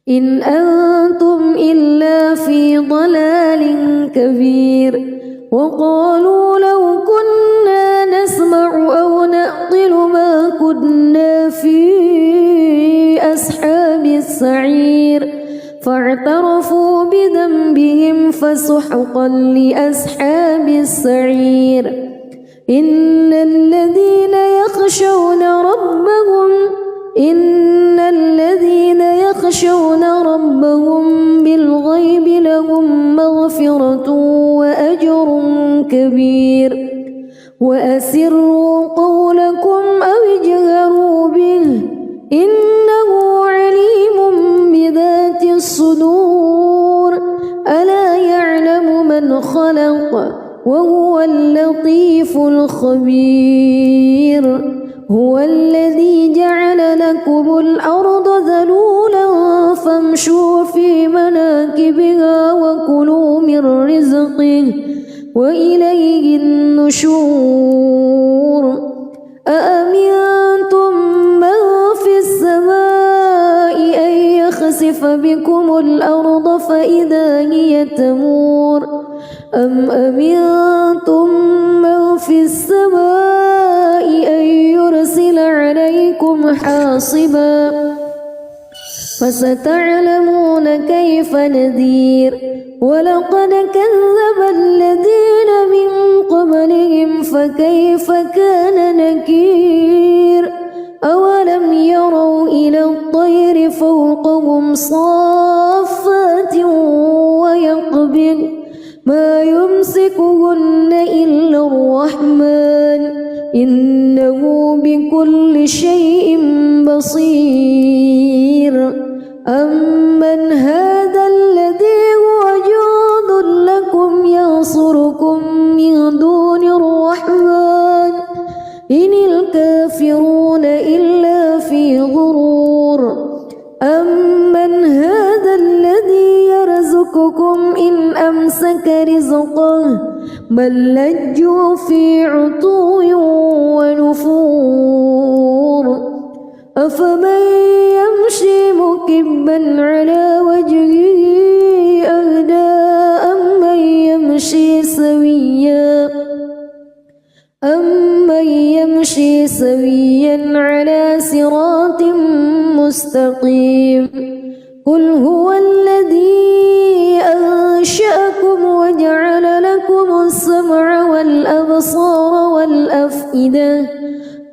إن أنتم إلا في ضلال كبير وقالوا لو كنا نسمع أو نعقل ما كنا في أصحاب السعير فاعترفوا بذنبهم فسحقا لأصحاب السعير إن الذين يخشون ربهم بالغيب لهم مغفرة وأجر كبير وأسروا قولكم أو اجهروا به إنه عليم بذات الصدور ألا يعلم من خلق وهو اللطيف الخبير هو الذي جعل لكم الأرض ذلولا فامشوا في مناكبها وكلوا من رزقه وإليه النشور أأمنتم من في السماء أن يخسف بكم الأرض فإذا هي تمور أم أمنتم من في السماء أن يرسل عليكم حاصبا فستعلمون كيف نذير ولقد كذب الذين من قبلهم فكيف كان نكير أولم يروا إلى الطير فوقهم صافات ويقبض ما يمسكهن إلا الرحمن إنه بكل شيء بصير أمن هذا الذي هو جند لكم ينصركم من دون الرحمن إن الكافرون إلا في غرور أمن هذا الذي يرزقكم إن أمسك رزقه بل لجوا في عتو ونفور أفمن يمشي مكبا على وجهه أهدى أمن يمشي سويا على صراط مستقيم قل هو الذي أنشأكم وجعل لكم السمع والأبصار والأفئدة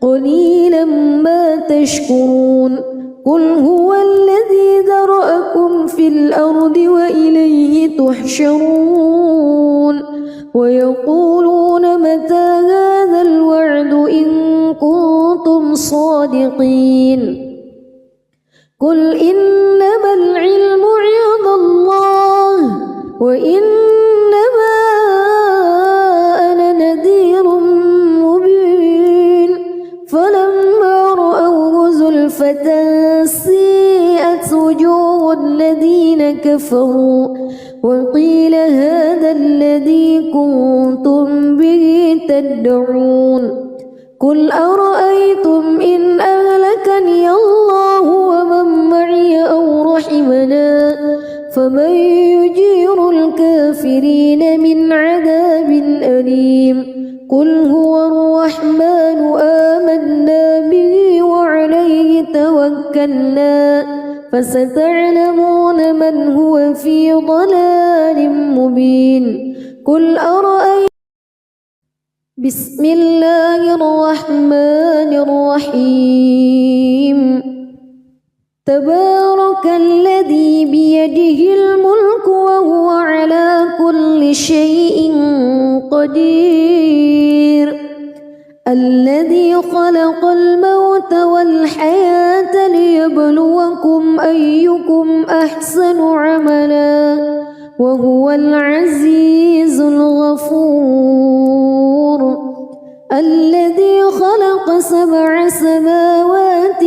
قليلا ما تشكرون قل هو الذي ذرأكم في الأرض وإليه تحشرون ويقولون متى هذا الوعد إن كنتم صادقين قل إنما العلم عند الله وإنما أنا نذير مبين فلما رأوه زلفة سيئت وجوه الذين كفروا وقيل هذا الذي كنتم به تدعون قل أرأيتم إن أهلكني الله ومن معي أو رحمنا فمن يجير الكافرين من عذاب أليم قل هو الرحمن آمنا به وعليه توكلنا فستعلمون من هو في ضلال مبين قل أرأيتم بسم الله الرحمن الرحيم تبارك الذي بيده الملك وهو على كل شيء قدير الذي خلق الموت والحياة ليبلوكم أيكم أحسن عملا وهو العزيز الغفور الذي خلق 7 سماوات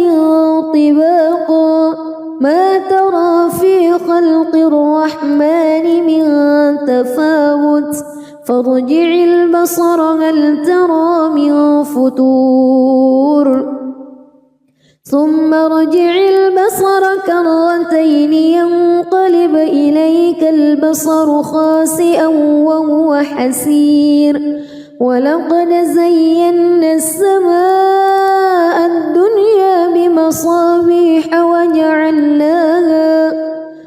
طباقا ما ترى في خلق الرحمن من تفاوت فارجع البصر هل ترى من فتور ثم ارجع البصر كرتين ينقلب إليك البصر خاسئا وهو حسير ولقد زينا السماء الدنيا بمصابيح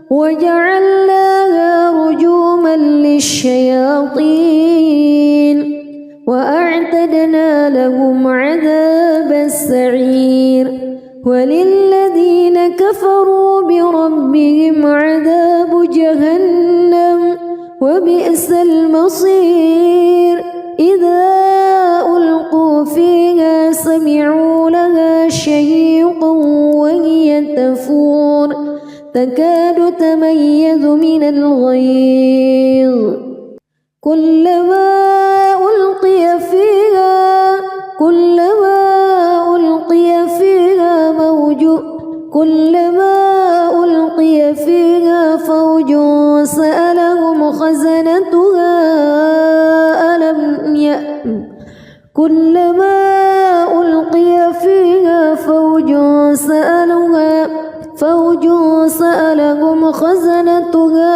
وجعلناها رجوما للشياطين وأعتدنا لهم عذاب السعير وللذين كفروا بربهم عذاب جهنم وبئس المصير إذا ألقوا فيها سمعوا لها شهيقا وهي تفور تكاد تميز من الغيظ كلما ألقي فيها فوج سألهم خزنتها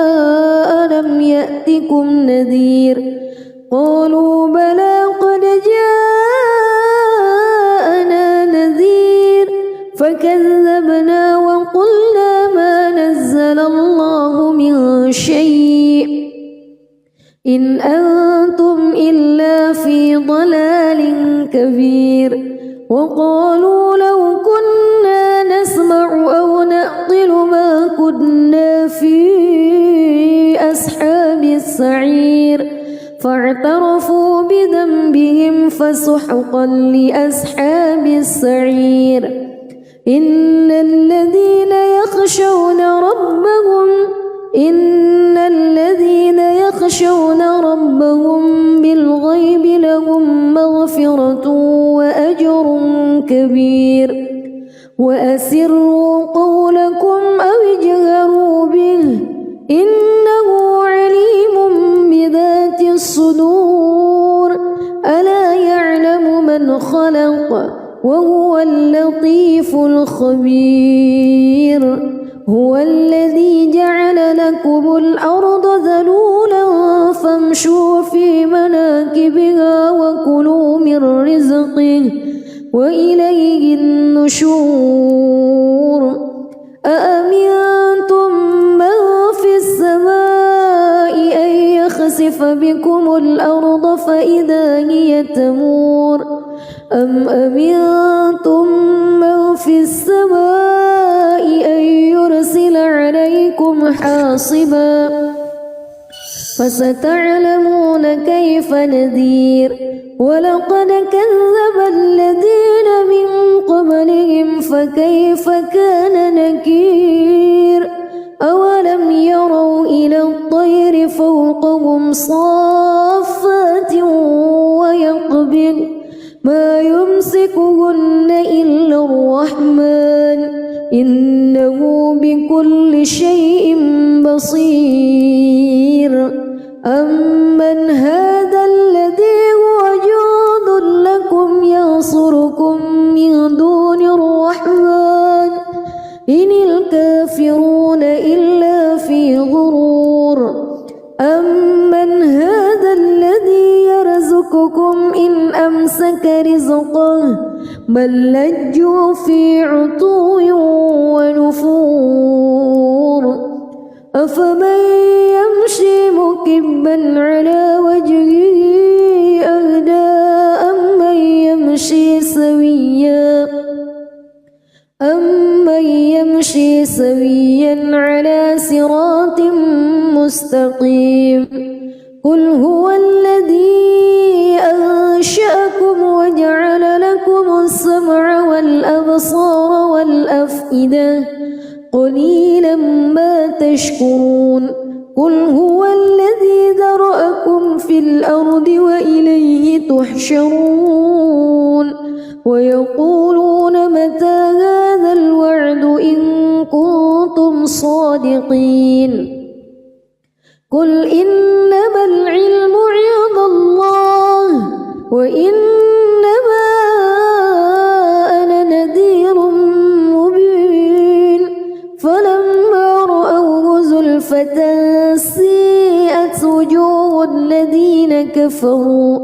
ألم يأتكم نذير قالوا بلى قد جاءنا نذير فكذبنا وقلنا ما نزل الله من شيء إن أنتم إلا في ضلال كبير وقالوا لو كنا نسمع أو نعقل ما كنا في أصحاب السعير فاعترفوا بذنبهم فسحقا لأصحاب السعير إن الذين يخشون ربهم بالغيب لهم مغفرة وأجر كبير وأسروا قولكم أو اجهروا به إنه عليم بذات الصدور ألا يعلم من خلق وهو اللطيف الخبير هو الذي جعل لكم الأرض ذلولا فامشوا في مناكبها وكلوا من رزقه وإليه النشور أأمنتم من في السماء أن يخسف بكم الأرض فإذا هي تمور أم أمنتم من في السماء أن يرسل عليكم حاصبا فستعلمون كيف نذير ولقد كذب الذين من قبلهم فكيف كان نكير أولم يروا إلى الطير فوقهم صافات ويقبض ما يمسكهن إلا الرحمن إنه بكل شيء بصير أمن هذا الذي هو جند لكم ينصركم من دون الرحمن إن الكافرون إلا في غرور أمن هذا الذي يرزقكم إن أمسك رزقه بل لجوا في عتو ونفور أفمن يمشي مكبا على وجهه أهدى أمن يمشي سويا على صراط مستقيم قل هو الذي أنشأكم وجعل لكم السمع والأبصار والأفئدة قليلا ما تشكرون قل هو الذي ذرأكم في الأرض وإليه تحشرون ويقولون متى هذا الوعد إن كنتم صادقين قل إنما العلم عند الله وإنما أنا نذير مبين فلما رأوه زلفة سيئت وجوه الذين كفروا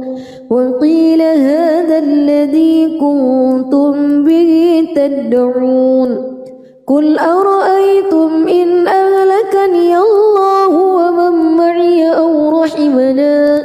وقيل هذا الذي كنتم به تدعون قل أرأيتم إن أهلكني الله ومن معي أو رحمنا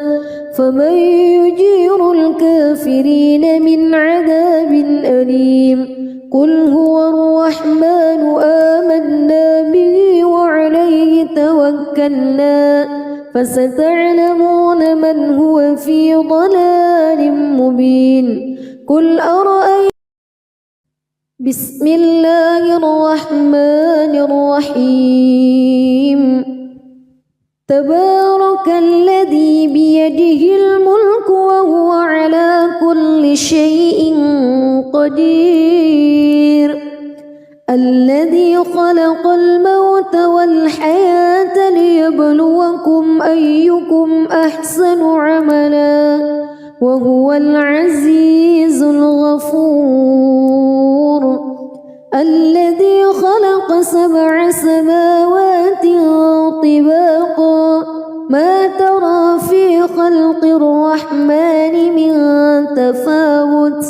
فمن يجير الكافرين من عذاب أليم قل هو الرحمن آمنا به وعليه توكلنا فستعلمون من هو في ضلال مبين قل أرأيتم بسم الله الرحمن الرحيم تبارك الذي بيده الملك وهو على كل شيء قدير الذي خلق الموت والحياة ليبلوكم أيكم أحسن عملا وهو العزيز الغفور الذي خلق 7 سماوات طباقا ما ترى في خلق الرحمن من تفاوت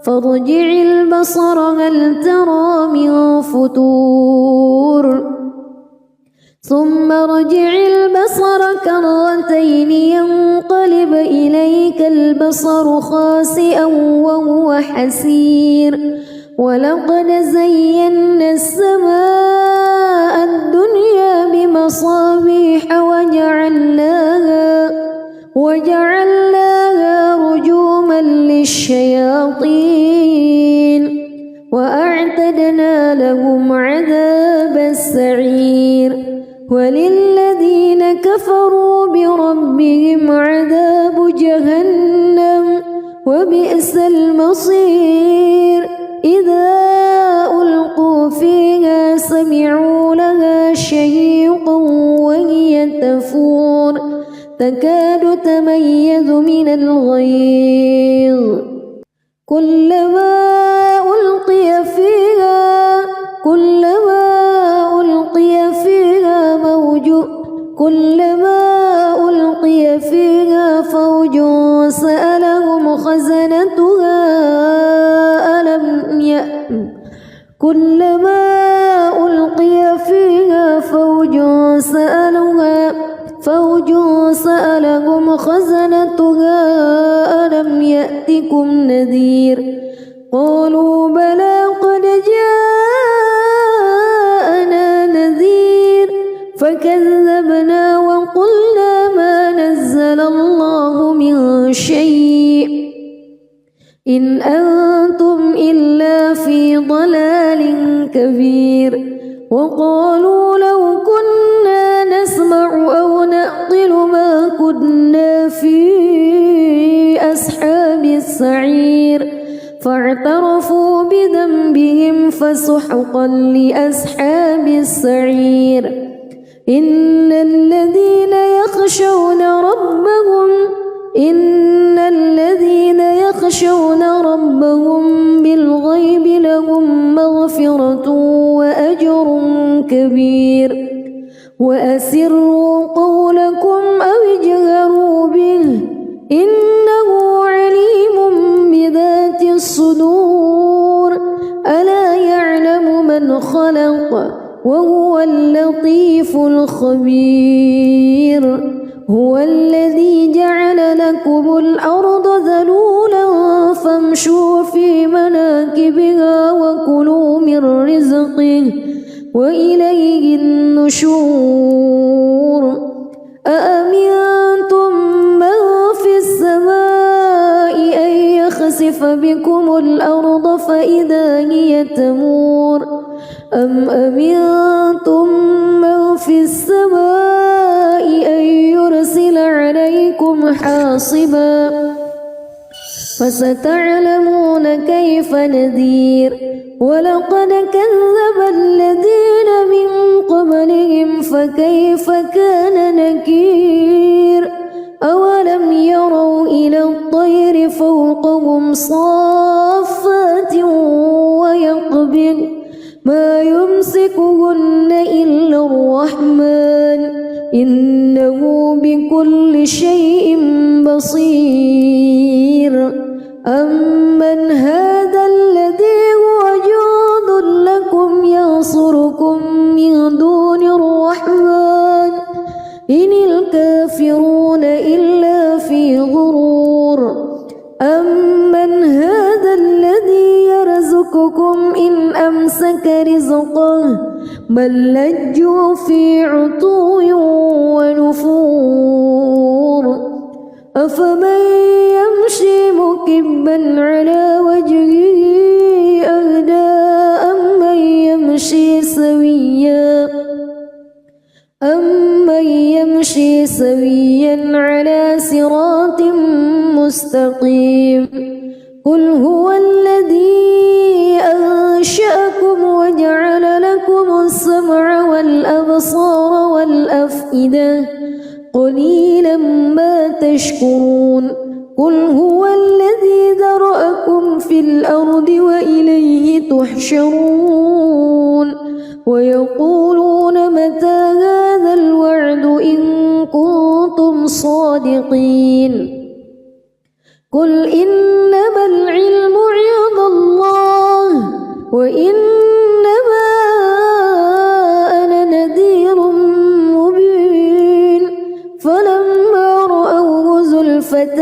فارجع البصر هل ترى من فتور ثم ارجع البصر كرتين ينقلب إليك البصر خاسئا وهو حسير ولقد زينا السماء الدنيا بمصابيح وجعلناها رجوما للشياطين وأعتدنا لهم عذاب السعير وللذين كفروا بربهم عذاب جهنم وبئس المصير إذا ألقوا فيها سمعوا لها شهيقا وهي تفور تكاد تميز من الغيظ كلما ألقي فيها فوج سألهم خزنتها ألم يأتكم نذير قالوا بلى قد جاءنا نذير فكذبنا وقلنا ما نزل الله من شيء إن أنتم إلا في ضلال كبير وقالوا لو كنا نسمع أو نعقل ما كنا في أصحاب السعير فاعترفوا بذنبهم فسحقا لأصحاب السعير إن الذين يخشون ربهم بالغيب لهم مغفرة وأجر كبير وأسروا قولكم أو اجهروا به إنه عليم بذات الصدور ألا يعلم من خلق وهو اللطيف الخبير هو الذي جعل لكم الأرض ذلولا فامشوا في مناكبها وكلوا من رزقه وإليه النشور أأمنتم من في السماء أن يخسف بكم الأرض فإذا هي تمور أم أمنتم من في السماء أن يرسل عليكم حاصبا فستعلمون كيف نذير ولقد كذب الذين من قبلهم فكيف كان نكير أولم يروا إلى الطير فوقهم صافات ويقبض ما يمسكهن إلا الرحمن إنه بكل شيء بصير أمن هذا الذي هو جند لكم ينصركم من دون الرحمن إن الكافرون إلا في غرور أمن هذا الذي يرزقكم إن أمسك رزقه بل لجوا في عتو ونفور أفمن يمشي مكبا على وجهه أهدى أمن يمشي سويا على صراط مستقيم قل هو الذي أنشأكم وجعل لكم السمع والأبصار والأفئدة قليلا ما تشكرون قل هو الذي ذرأكم في الأرض وإليه تحشرون ويقولون متى هذا الوعد إن كنتم صادقين قل إنما العلم عند الله وإنما أنا نذير مبين فلما رأوه زلفة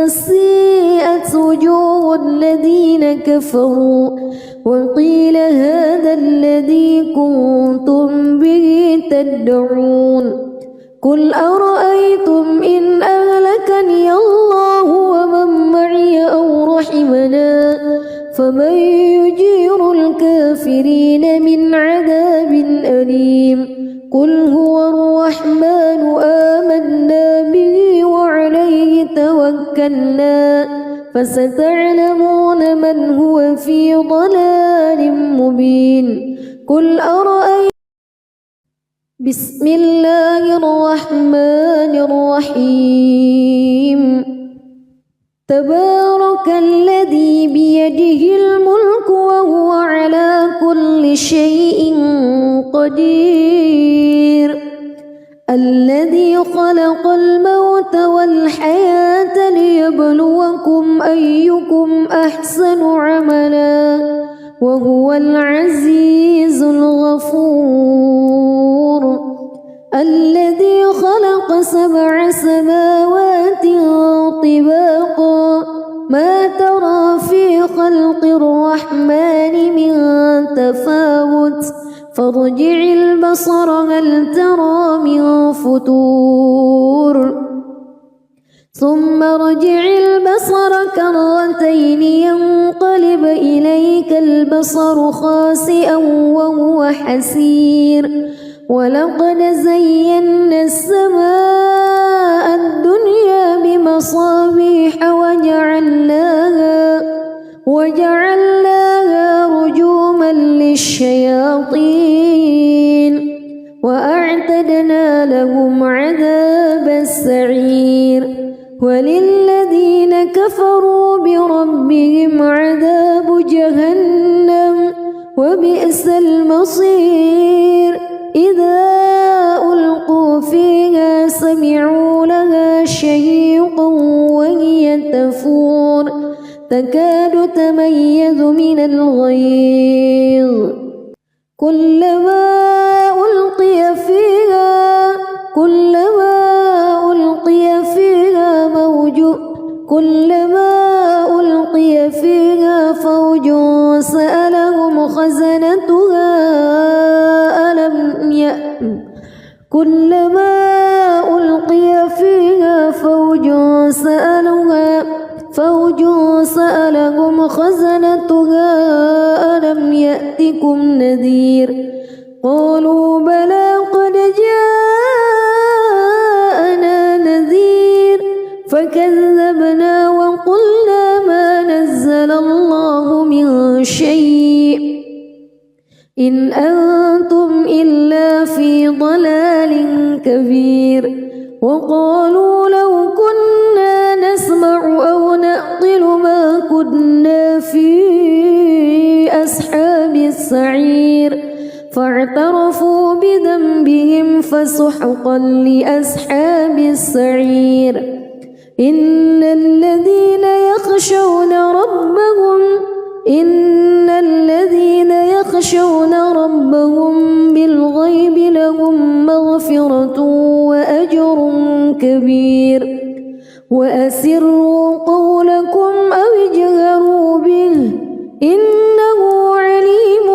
سيئت وجوه الذين كفروا وقيل هذا الذي كنتم به تدعون قل أرأيتم إن أهلك أهلكني الله ومن معي أو رحمنا فمن يجير الكافرين من عذاب أليم قل هو الرحمن آمنا به وعليه توكلنا فستعلمون من هو في ضلال مبين قل أرأيتم بسم الله الرحمن الرحيم تبارك الذي بيده الملك وهو على كل شيء قدير الذي خلق الموت والحياة ليبلوكم أيكم أحسن عملا وهو العزيز الغفور الذي خلق 7 سماوات طباقا ما ترى في خلق الرحمن من تفاوت فارجع البصر هل ترى من فتور ثم ارجع البصر كرتين ينقلب إليك البصر خاسئا وهو حسير ولقد زينا السماء الدنيا بمصابيح وجعلناها رجوما للشياطين وأعتدنا لهم عذاب السعير وللذين كفروا بربهم عذاب جهنم وبئس المصير إذا ألقوا فيها سمعوا لها شهيقا وهي تفور تكاد تميز من الغيظ كلما ألقي فيها فوج سألهم خزنتها ألم يأتكم كلما ألقي فيها فوج سألهم خزنتها ألم يأتكم نذير قالوا بلى قد جاءنا نذير فكذبنا وقلنا ما نزل الله من شيء إن أنتم إلا في ضلال كبير وقالوا لو كنا نسمع أو نعقل ما كنا في أصحاب السعير فاعترفوا بذنبهم فسحقا لأصحاب السعير إن الذين يخشون ربهم بالغيب لهم مغفرة وأجر كبير وأسروا قولكم أو اجهروا به إنه عليم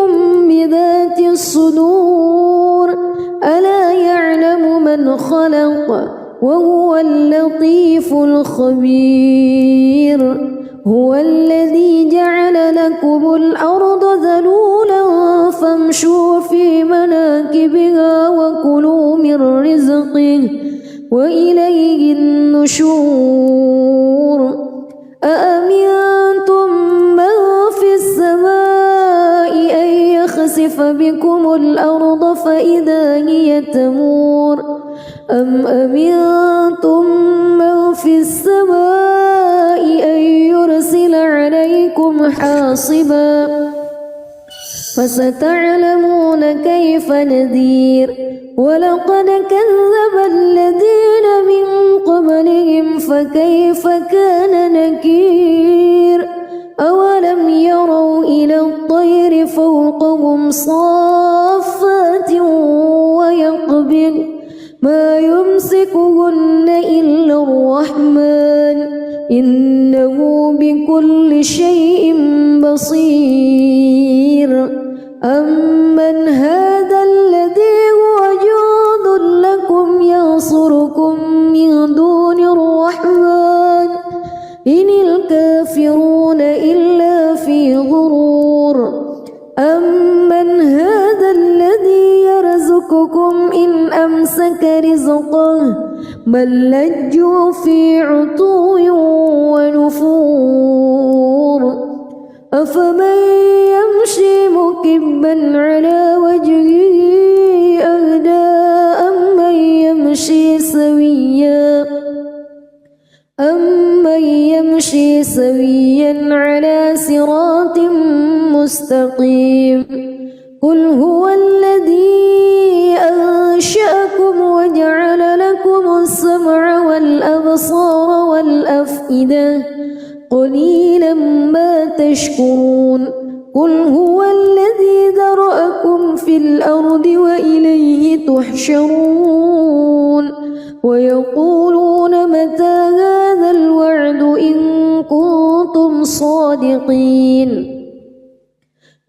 بذات الصدور ألا يعلم من خلق وهو اللطيف الخبير هو الذي جعل لكم الأرض ذلولا فامشوا في مناكبها وكلوا من رزقه وإليه النشور أأمنتم من في السماء أن يخسف بكم الأرض فإذا هي تمور أم أمنتم من في السماء أن يرسل عليكم حاصبا فستعلمون كيف نذير ولقد كذب الذين من قبلهم فكيف كان نكير أولم يروا إلى الطير فوقهم صافات ويقبض ما يمسكهن إلا الرحمن إنه بكل شيء بصير أمن هذا الذي هو جند لكم ينصركم من دون الرحمن الكافرون إلا في غرور أمن هذا الذي يرزقكم إن أمسك رزقه بل لجوا في عتو ونفور أفمن يمشي مكبا على وجهه أهدى أمن يمشي سويا على صراط مستقيم قل هو الذي أنشأكم وجعل لكم السمع والأبصار والأفئدة قليلا ما تشكرون قل هو الذي ذرأكم في الأرض وإليه تحشرون ويقولون متى هذا الوعد إن كنتم صادقين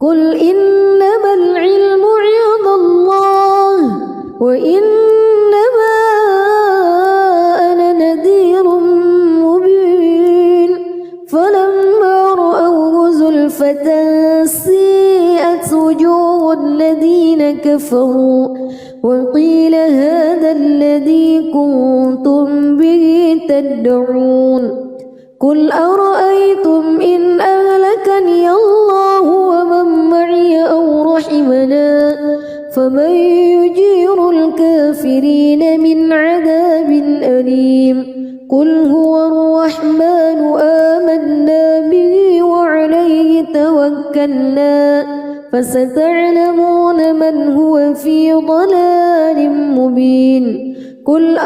قل إنما العلم عند الله وإنما أنا نذير مبين فلما رأوه زلفة سيئت وجوه الذين كفروا وقيل هذا الذي كنتم به تدعون قل أرأيتم إن أهلكني الله ومن معي أو رحمنا فمن يجير الكافرين من عذاب أليم قل هو الرحمن آمنا به وعليه توكلنا فستعلمون من هو في ضلال مبين قل